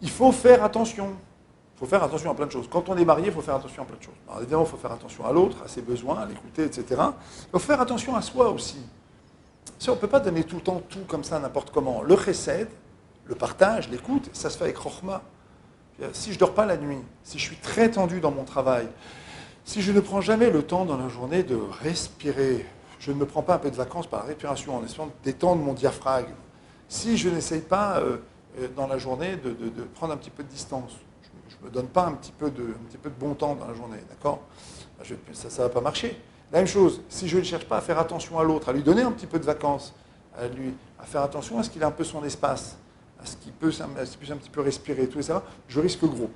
il faut faire attention. Il faut faire attention à plein de choses. Quand on est marié, il faut faire attention à plein de choses. Alors, évidemment, il faut faire attention à l'autre, à ses besoins, à l'écouter, etc. Il faut faire attention à soi aussi. On ne peut pas donner tout le temps tout comme ça, n'importe comment. Le chesed, le partage, l'écoute, ça se fait avec chokhma. Si je ne dors pas la nuit, si je suis très tendu dans mon travail, si je ne prends jamais le temps dans la journée de respirer, je ne me prends pas un peu de vacances par la respiration en essayant de détendre mon diaphragme, si je n'essaye pas dans la journée de prendre un petit peu de distance, je ne me donne pas un petit peu de bon temps dans la journée, d'accord? Ça ne va pas marcher. La même chose, si je ne cherche pas à faire attention à l'autre, à lui donner un petit peu de vacances, à faire attention à ce qu'il ait un peu son espace, à ce qu'il puisse un petit peu respirer, tout ça, je risque gros.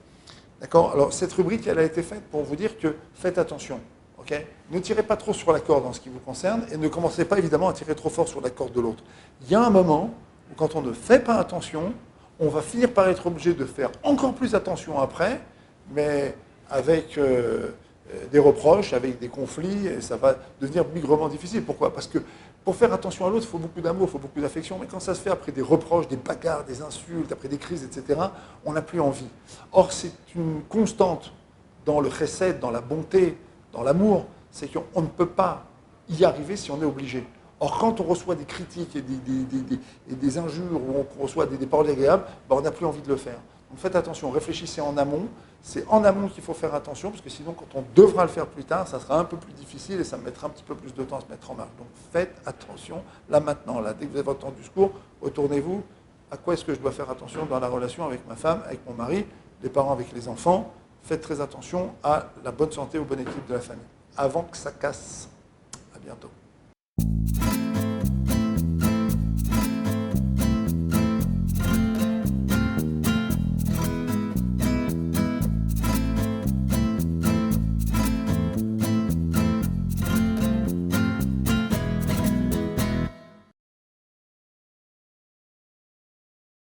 D'accord? Alors, cette rubrique, elle a été faite pour vous dire que faites attention. Okay? Ne tirez pas trop sur la corde en ce qui vous concerne et ne commencez pas évidemment à tirer trop fort sur la corde de l'autre. Il y a un moment où quand on ne fait pas attention, on va finir par être obligé de faire encore plus attention après, mais avec des reproches, avec des conflits, et ça va devenir bigrement difficile. Pourquoi? Parce que pour faire attention à l'autre, il faut beaucoup d'amour, il faut beaucoup d'affection, mais quand ça se fait après des reproches, des bagarres, des insultes, après des crises, etc., on n'a plus envie. Or, c'est une constante dans le chesed, dans la bonté, dans l'amour, c'est qu'on ne peut pas y arriver si on est obligé. Or, quand on reçoit des critiques et des injures, ou on reçoit des paroles agréables, ben, on n'a plus envie de le faire. Donc faites attention, réfléchissez en amont. C'est en amont qu'il faut faire attention, parce que sinon, quand on devra le faire plus tard, ça sera un peu plus difficile et ça mettra un petit peu plus de temps à se mettre en marche. Donc faites attention, là maintenant, là, dès que vous avez votre temps du discours, retournez-vous. À quoi est-ce que je dois faire attention dans la relation avec ma femme, avec mon mari, les parents avec les enfants? Faites très attention à la bonne santé, au bon équilibre de la famille, avant que ça casse. À bientôt.